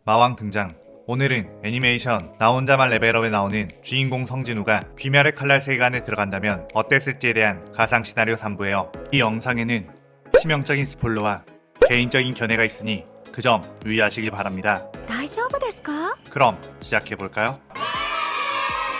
마왕 등장. 오늘은 애니메이션 나 혼자만 레벨업에 나오는 주인공 성진우가 귀멸의 칼날 세계관에 들어간다면 어땠을지에 대한 가상 시나리오 3부예요. 이 영상에는 치명적인 스포일러와 개인적인 견해가 있으니 그 점 유의하시길 바랍니다. 大丈夫ですか? 그럼 시작해볼까요?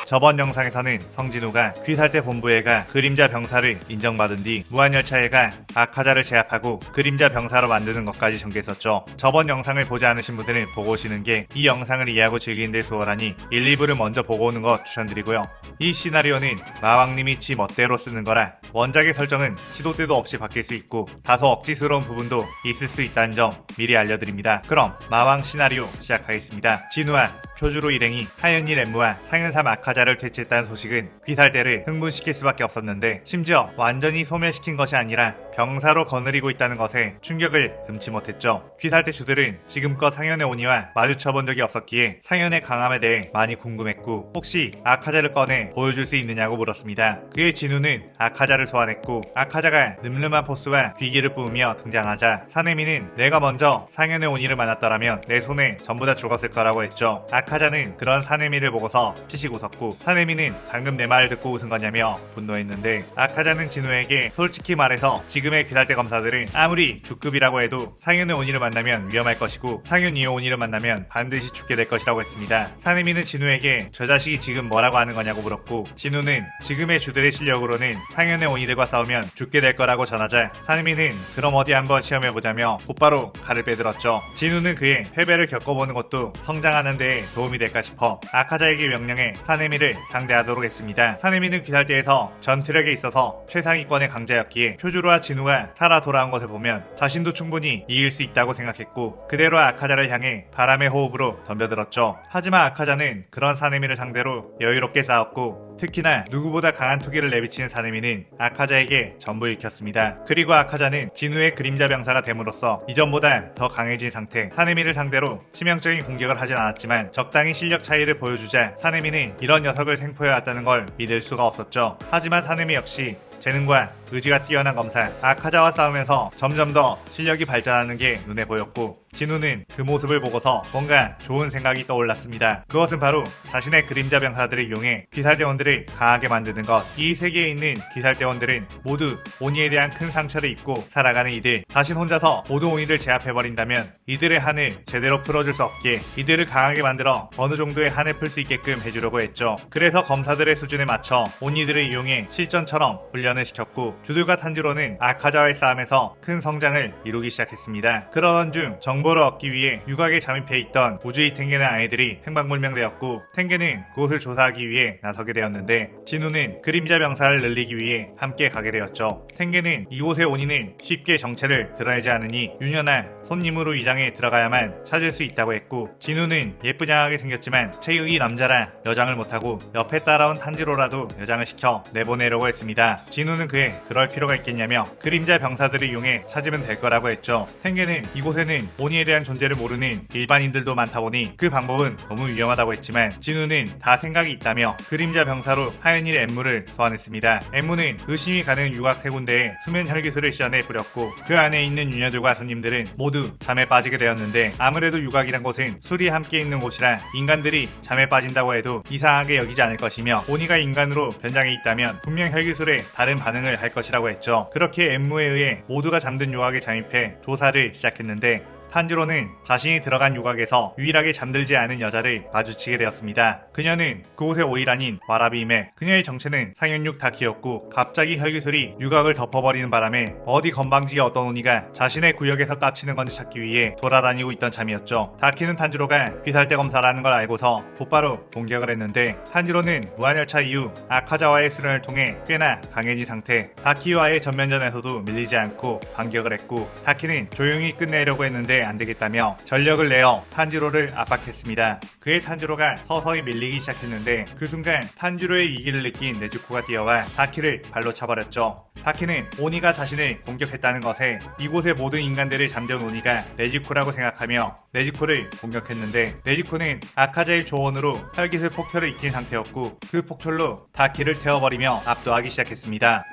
저번 영상에서는 성진우가 귀살대 본부애가 그림자 병사를 인정받은 뒤 무한열차애가 아카자를 제압하고 그림자 병사로 만드는 것까지 전개했었죠. 저번 영상을 보지 않으신 분들은 보고 오시는 게 이 영상을 이해하고 즐기는 데 수월하니 1, 2부를 먼저 보고 오는 거 추천드리고요. 이 시나리오는 마왕님이 지 멋대로 쓰는 거라 원작의 설정은 시도 때도 없이 바뀔 수 있고 다소 억지스러운 부분도 있을 수 있다는 점 미리 알려드립니다. 그럼 마왕 시나리오 시작하겠습니다. 진우와 표주로 일행이 하연일 엠무와 상현삼 아카자를 퇴치했다는 소식은 귀살대를 흥분시킬 수밖에 없었는데 심지어 완전히 소멸시킨 것이 아니라 병사로 거느리고 있다는 것에 충격을 금치 못했죠. 귀살대 주들은 지금껏 상현의 온이와 마주쳐본 적이 없었기에 상현의 강함에 대해 많이 궁금했고 혹시 아카자를 꺼내 보여줄 수 있느냐고 물었습니다. 그의 진우는 아카자를 소환했고 아카자가 늠름한 포스와 귀기를 뿜으며 등장하자 사내미는 내가 먼저 상현의 온이를 만났더라면 내 손에 전부 다 죽었을 거라고 했죠. 아카자는 그런 사내미를 보고서 피식 웃었고 사내미는 방금 내 말을 듣고 웃은 거냐며 분노했는데 아카자는 진우에게 솔직히 말해서 지금의 귀살대 검사들은 아무리 주급이라고 해도 상현의 온이를 만나면 위험할 것이고 상현 이의 온이를 만나면 반드시 죽게 될 것이라고 했습니다. 사내미는 진우에게 저 자식이 지금 뭐라고 하는 거냐고 물었고 진우는 지금의 주들의 실력으로는 상현의 온이들과 싸우면 죽게 될 거라고 전하자 사내미는 그럼 어디 한번 시험해보자며 곧바로 칼을 빼들었죠. 진우는 그의 패배를 겪어보는 것도 성장하는 데 도움이 될까 싶어 아카자에게 명령해 사내미를 상대하도록 했습니다. 사내미는 귀살대에서 전투력에 있어서 최상위권의 강자였기에 표주로와 진우가 살아 돌아온 것을 보면 자신도 충분히 이길 수 있다고 생각했고 그대로 아카자를 향해 바람의 호흡으로 덤벼들었죠. 하지만 아카자는 그런 사내미를 상대로 여유롭게 싸웠고 특히나 누구보다 강한 투기를 내비치는 사내미는 아카자에게 전부 읽혔습니다. 그리고 아카자는 진우의 그림자 병사가 됨으로써 이전보다 더 강해진 상태 사내미를 상대로 치명적인 공격을 하진 않았지만 적당히 실력 차이를 보여주자 사내미는 이런 녀석을 생포해왔다는 걸 믿을 수가 없었죠. 하지만 사내미 역시 재능과 의지가 뛰어난 검사 아카자와 싸우면서 점점 더 실력이 발전하는 게 눈에 보였고 진우는 그 모습을 보고서 뭔가 좋은 생각이 떠올랐습니다. 그것은 바로 자신의 그림자 병사들을 이용해 귀살대원들을 강하게 만드는 것. 이 세계에 있는 귀살대원들은 모두 오니에 대한 큰 상처를 입고 살아가는 이들 자신 혼자서 모든 오니를 제압해버린다면 이들의 한을 제대로 풀어줄 수 없기에 이들을 강하게 만들어 어느 정도의 한을 풀 수 있게끔 해주려고 했죠. 그래서 검사들의 수준에 맞춰 오니들을 이용해 실전처럼 훈련을 시켰고 주들과 탄지로는 아카자와의 싸움에서 큰 성장을 이루기 시작했습니다. 그러던 중 정보를 얻기 위해 유곽에 잠입해 있던 우주의 탱게는 아이들이 행방불명되었고 탱게는 그곳을 조사하기 위해 나서게 되었는데 진우는 그림자 병사를 늘리기 위해 함께 가게 되었죠. 탱게는 이곳의 온이는 쉽게 정체를 드러내지 않으니 유녀나 손님으로 위장해 들어가야만 찾을 수 있다고 했고 진우는 예쁘장하게 생겼지만 체격이 남자라 여장을 못하고 옆에 따라온 탄지로라도 여장을 시켜 내보내려고 했습니다. 진우는 그에 그럴 필요가 있겠냐며 그림자 병사들을 이용해 찾으면 될 거라고 했죠. 탱게는 이곳에는 오니에 대한 존재를 모르는 일반인들도 많다 보니 그 방법은 너무 위험하다고 했지만 진우는 다 생각이 있다며 그림자 병사로 하연일 엠무를 소환했습니다. 엠무는 의심이 가는 유곽 세 군데에 수면 혈기술을 시연해 뿌렸고 그 안에 있는 유녀들과 손님들은 모두 잠에 빠지게 되었는데 아무래도 유곽이란 곳은 술이 함께 있는 곳이라 인간들이 잠에 빠진다고 해도 이상하게 여기지 않을 것이며 오니가 인간으로 변장해 있다면 분명 혈기술에 다른 반응을 할 것이라고 했죠. 그렇게 엠무에 의해 모두가 잠든 유곽에 잠입해 조사를 시작했는데 탄지로는 자신이 들어간 유곽에서 유일하게 잠들지 않은 여자를 마주치게 되었습니다. 그녀는 그곳의 오일아닌 와라비임에 그녀의 정체는 상현육 다키였고 갑자기 혈기술이 유곽을 덮어버리는 바람에 어디 건방지게 어떤 오니가 자신의 구역에서 깝치는 건지 찾기 위해 돌아다니고 있던 참이었죠. 다키는 탄지로가 귀살대 검사라는 걸 알고서 곧바로 공격을 했는데 탄지로는 무한열차 이후 아카자와의 수련을 통해 꽤나 강해진 상태 다키와의 전면전에서도 밀리지 않고 반격을 했고 다키는 조용히 끝내려고 했는데 안되겠다며 전력을 내어 탄지로를 압박했습니다. 그의 탄지로가 서서히 밀리기 시작했는데 그 순간 탄지로의 위기를 느낀 네즈코가 뛰어와 다키를 발로 차버렸죠. 다키는 오니가 자신을 공격했다는 것에 이곳의 모든 인간들을 잠재운 오니가 네즈코라고 생각하며 네즈코를 공격했는데 네즈코는 아카자의 조언으로 혈기술 폭혈을 익힌 상태였고 그 폭혈로 다키를 태워버리며 압도하기 시작했습니다.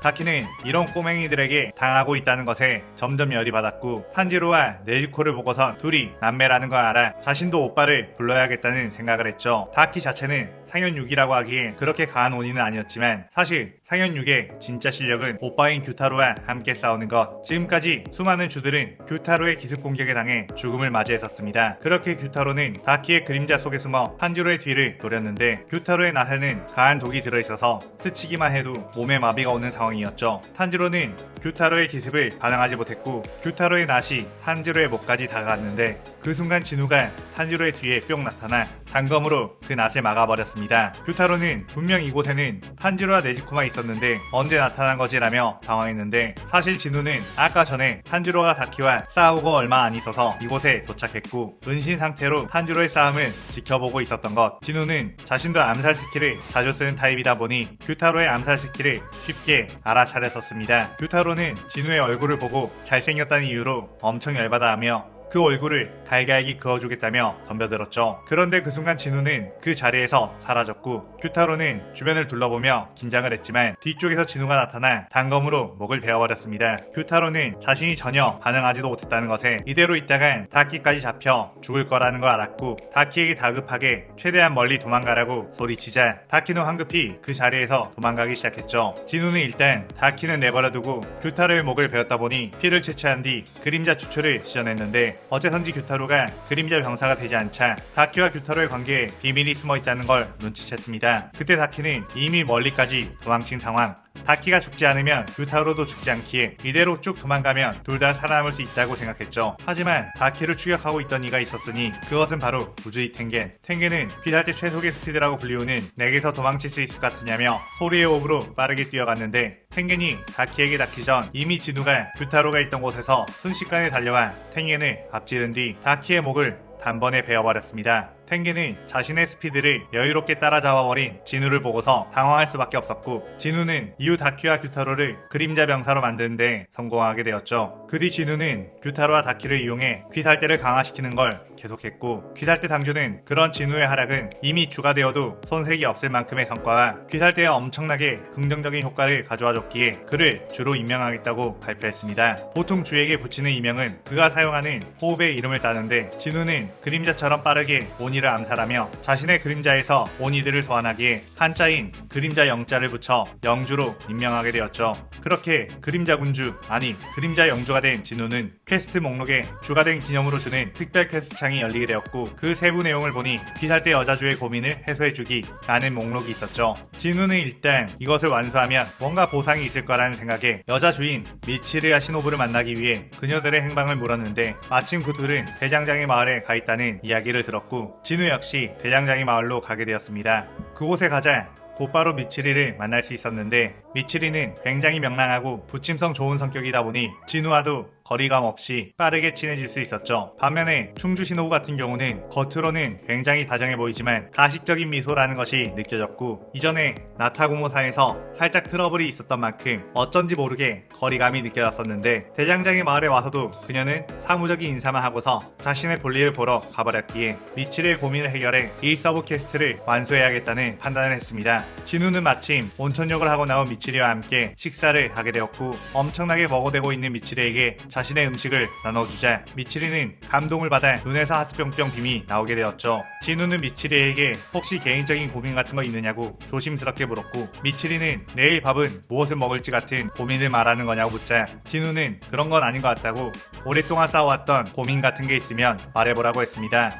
다키는 이런 꼬맹이들에게 당하고 있다는 것에 점점 열이 받았고 탄지로와 네즈코를 보고선 둘이 남매라는 걸 알아 자신도 오빠를 불러야겠다는 생각을 했죠. 다키 자체는 상현 6이라고 하기엔 그렇게 강한 오니는 아니었지만 사실 상현 6의 진짜 실력은 오빠인 규타로와 함께 싸우는 것. 지금까지 수많은 주들은 규타로의 기습 공격에 당해 죽음을 맞이했었습니다. 그렇게 규타로는 다키의 그림자 속에 숨어 탄지로의 뒤를 노렸는데 규타로의 낫에는 강한 독이 들어있어서 스치기만 해도 몸에 마비가 오는 상황이었죠. 탄지로는 규타로의 기습을 반항하지 못했고 규타로의 낫이 탄지로의 목까지 다가갔는데 그 순간 진우가 탄지로의 뒤에 뿅 나타나 단검으로 그 낫을 막아버렸습니다. 규타로는 분명 이곳에는 탄지로와 네즈코만 있었는데 언제 나타난 거지라며 당황했는데 사실 진우는 아까 전에 탄지로가 다키와 싸우고 얼마 안 있어서 이곳에 도착했고 은신 상태로 탄지로의 싸움을 지켜보고 있었던 것. 진우는 자신도 암살 스킬을 자주 쓰는 타입이다 보니 규타로의 암살 스킬을 쉽게 알아차렸었습니다. 규타로는 진우의 얼굴을 보고 잘생겼다는 이유로 엄청 열받아하며 그 얼굴을 갈갈기 그어주겠다며 덤벼들었죠. 그런데 그 순간 진우는 그 자리에서 사라졌고 규타로는 주변을 둘러보며 긴장을 했지만 뒤쪽에서 진우가 나타나 단검으로 목을 베어버렸습니다. 규타로는 자신이 전혀 반응하지도 못했다는 것에 이대로 있다간 다키까지 잡혀 죽을 거라는 걸 알았고 다키에게 다급하게 최대한 멀리 도망가라고 소리치자 다키는 황급히 그 자리에서 도망가기 시작했죠. 진우는 일단 다키는 내버려두고 규타로의 목을 베었다 보니 피를 채취한 뒤 그림자 추출을 시전했는데 어째선지 규타로가 그림자 병사가 되지 않자 다키와 규타로의 관계에 비밀이 숨어있다는 걸 눈치챘습니다. 그때 다키는 이미 멀리까지 도망친 상황. 다키가 죽지 않으면 규타로도 죽지 않기에 이대로 쭉 도망가면 둘 다 살아남을 수 있다고 생각했죠. 하지만 다키를 추격하고 있던 이가 있었으니 그것은 바로 우주이 텐겐. 텐겐은 귀살대 최속의 스피드라고 불리우는 내게서 도망칠 수 있을 것 같으냐며 소리의 호흡으로 빠르게 뛰어갔는데 텐겐이 다키에게 닿기 전 이미 진우가 규타로가 있던 곳에서 순식간에 달려와 텐겐을 앞지른 뒤 다키의 목을 단번에 베어버렸습니다. 텐겐은 자신의 스피드를 여유롭게 따라잡아버린 진우를 보고서 당황할 수밖에 없었고 진우는 이후 다키와 규타로를 그림자 병사로 만드는데 성공하게 되었죠. 그 뒤 진우는 규타로와 다키를 이용해 귀살대를 강화시키는 걸 계속했고 귀살대 당주는 그런 진우의 활약은 이미 주가 되어도 손색이 없을 만큼의 성과와 귀살대에 엄청나게 긍정적인 효과를 가져와줬기에 그를 주로 임명하겠다고 발표했습니다. 보통 주에게 붙이는 이명은 그가 사용하는 호흡의 이름을 따는데 진우는 그림자처럼 빠르게 오니를 암살하며 자신의 그림자에서 오니들을 소환하기에 한자인 그림자 영자를 붙여 영주로 임명하게 되었죠. 그렇게 그림자 군주 아니 그림자 영주가 된 진우는 퀘스트 목록에 주가 된 기념으로 주는 특별 퀘스트 창이 열리게 되었고 그 세부 내용을 보니 귀살대 여자주의 고민을 해소해주기 라는 목록이 있었죠. 진우는 일단 이것을 완수하면 뭔가 보상이 있을 거라는 생각에 여자 주인 미치르야 시노부를 만나기 위해 그녀들의 행방을 물었는데 마침 그 둘은 대장장의 마을에 가 있다는 이야기를 들었고 진우 역시 대장장의 마을로 가게 되었습니다. 그곳에 가자 곧바로 미치리를 만날 수 있었는데 미치리는 굉장히 명랑하고 부침성 좋은 성격이다 보니 진우와도 거리감 없이 빠르게 친해질 수 있었죠. 반면에 충주 신호부 같은 경우는 겉으로는 굉장히 다정해 보이지만 가식적인 미소라는 것이 느껴졌고 이전에 나타고모산에서 살짝 트러블이 있었던 만큼 어쩐지 모르게 거리감이 느껴졌었는데 대장장의 마을에 와서도 그녀는 사무적인 인사만 하고서 자신의 볼일을 보러 가버렸기에 미치리의 고민을 해결해 이 서브 퀘스트를 완수해야겠다는 판단을 했습니다. 진우는 마침 온천욕을 하고 나온 미치리와 함께 식사를 하게 되었고 엄청나게 먹어대고 있는 미치리에게 자신의 음식을 나눠주자 미치리는 감동을 받아 눈에서 하트 뿅뿅 빔이 나오게 되었죠. 진우는 미치리에게 혹시 개인적인 고민 같은 거 있느냐고 조심스럽게 물었고 미치리는 내일 밥은 무엇을 먹을지 같은 고민을 말하는 거냐고 묻자 진우는 그런 건 아닌 것 같다고 오랫동안 쌓아왔던 고민 같은 게 있으면 말해보라고 했습니다.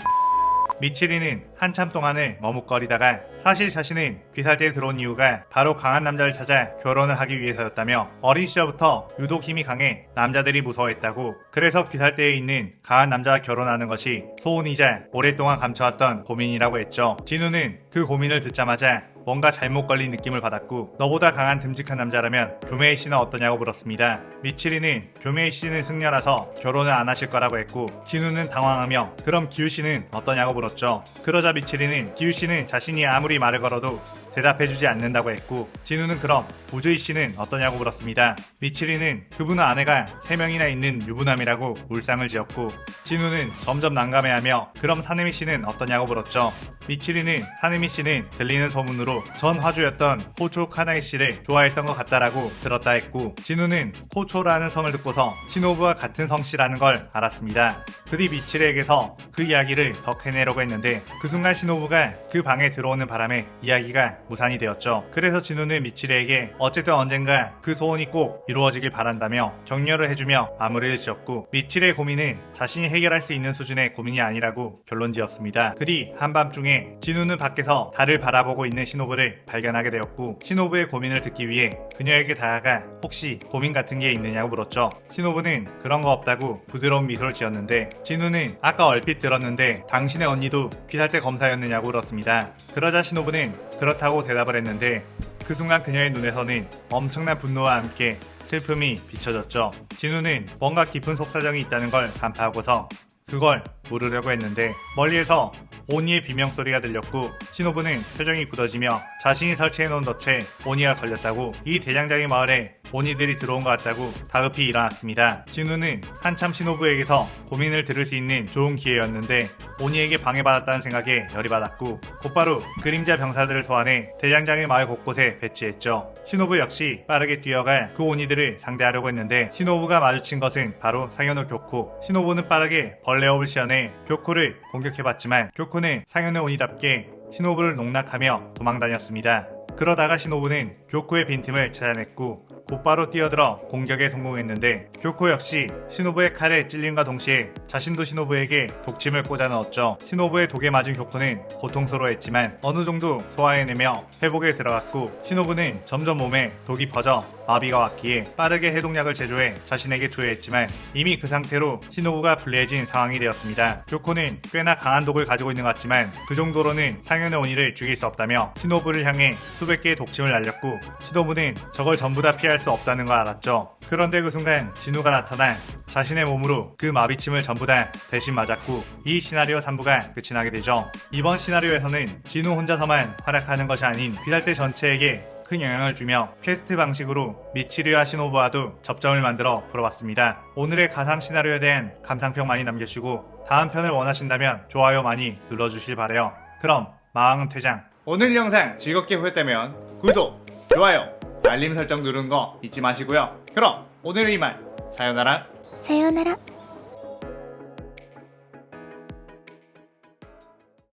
미치리는 한참 동안을 머뭇거리다가 사실 자신은 귀살대에 들어온 이유가 바로 강한 남자를 찾아 결혼을 하기 위해서였다며 어린 시절부터 유독 힘이 강해 남자들이 무서워했다고 그래서 귀살대에 있는 강한 남자와 결혼하는 것이 소원이자 오랫동안 감춰왔던 고민이라고 했죠. 진우는 그 고민을 듣자마자 뭔가 잘못 걸린 느낌을 받았고 너보다 강한 듬직한 남자라면 교메이 씨는 어떠냐고 물었습니다. 미치리는 교메이 씨는 승려라서 결혼을 안 하실 거라고 했고 진우는 당황하며 그럼 기우 씨는 어떠냐고 물었죠. 그러자 미치리는 기우 씨는 자신이 아무리 말을 걸어도 대답해주지 않는다고 했고, 진우는 그럼 우주희 씨는 어떠냐고 물었습니다. 미치리는 그분은 아내가 3명이나 있는 유부남이라고 울상을 지었고, 진우는 점점 난감해하며 그럼 사내미 씨는 어떠냐고 물었죠. 미치리는 사내미 씨는 들리는 소문으로 전 화주였던 호초 카나이 씨를 좋아했던 것 같다라고 들었다 했고, 진우는 호초라는 성을 듣고서 신호부와 같은 성씨라는 걸 알았습니다. 그뒤 미치리에게서 그 이야기를 더 캐내려고 했는데 그 순간 신호부가 그 방에 들어오는 바람에 이야기가 무산이 되었죠. 그래서 진우는 미치리에게 어쨌든 언젠가 그 소원이 꼭 이루어지길 바란다며 격려를 해주며 마무리를 지었고, 미치리의 고민은 자신이 해결할 수 있는 수준의 고민이 아니라고 결론지었습니다. 그리 한밤중에 진우는 밖에서 달을 바라보고 있는 신호부를 발견하게 되었고, 신호부의 고민을 듣기 위해 그녀에게 다가가 혹시 고민 같은 게 있느냐고 물었죠. 신호부는 그런 거 없다고 부드러운 미소를 지었는데, 진우는 아까 얼핏 들었는데 당신의 언니도 귀살대 검사였느냐고 물었습니다. 그러자 신호부는 그렇다고 대답을 했는데 그 순간 그녀의 눈에서는 엄청난 분노와 함께 슬픔이 비춰졌죠. 진우는 뭔가 깊은 속사정이 있다는 걸 간파하고서 그걸 물으려고 했는데 멀리에서 오니의 비명소리가 들렸고, 신호부는 표정이 굳어지며 자신이 설치해놓은 덫에 오니가 걸렸다고, 이 대장장이 마을에 오니들이 들어온 것 같다고 다급히 일어났습니다. 진우는 한참 신호부에게서 고민을 들을 수 있는 좋은 기회였는데 오니에게 방해받았다는 생각에 열이 받았고, 곧바로 그림자 병사들을 소환해 대장장이 마을 곳곳에 배치했죠. 신호부 역시 빠르게 뛰어가 그 오니들을 상대하려고 했는데 신호부가 마주친 것은 바로 상현우 교코. 신호부는 빠르게 벌레업을 시연해 교코를 공격해봤지만 교코는 상현우 오니답게 신호부를 농락하며 도망다녔습니다. 그러다가 신호부는 교코의 빈틈을 찾아냈고 곧바로 뛰어들어 공격에 성공했는데 교코 역시 신호부의 칼에 찔림과 동시에 자신도 신호부에게 독침을 꽂아 넣었죠. 신호부의 독에 맞은 교코는 고통스러워했지만 어느 정도 소화해내며 회복에 들어갔고, 신호부는 점점 몸에 독이 퍼져 마비가 왔기에 빠르게 해독약을 제조해 자신에게 투여했지만 이미 그 상태로 신호부가 불리해진 상황이 되었습니다. 교코는 꽤나 강한 독을 가지고 있는 것 같지만 그 정도로는 상현의 오니를 죽일 수 없다며 신호부를 향해 수백 개의 독침을 날렸고, 신호부는 저걸 전부 다 피할 수 없다는 걸 알았죠. 그런데 그 순간 진우가 나타나 자신의 몸으로 그 마비침을 전부 다 대신 맞았고, 이 시나리오 3부가 끝이 나게 되죠. 이번 시나리오에서는 진우 혼자서만 활약하는 것이 아닌 귀살대 전체에게 큰 영향을 주며 퀘스트 방식으로 미치리와 신호부와도 접점을 만들어 풀어봤습니다. 오늘의 가상 시나리오에 대한 감상평 많이 남겨주시고 다음 편을 원하신다면 좋아요 많이 눌러주실 바래요. 그럼 마왕은 퇴장. 오늘 영상 즐겁게 보셨다면 구독, 좋아요, 알림 설정 누르는 거 잊지 마시고요. 그럼 오늘은 이만. 사요나라.さようなら。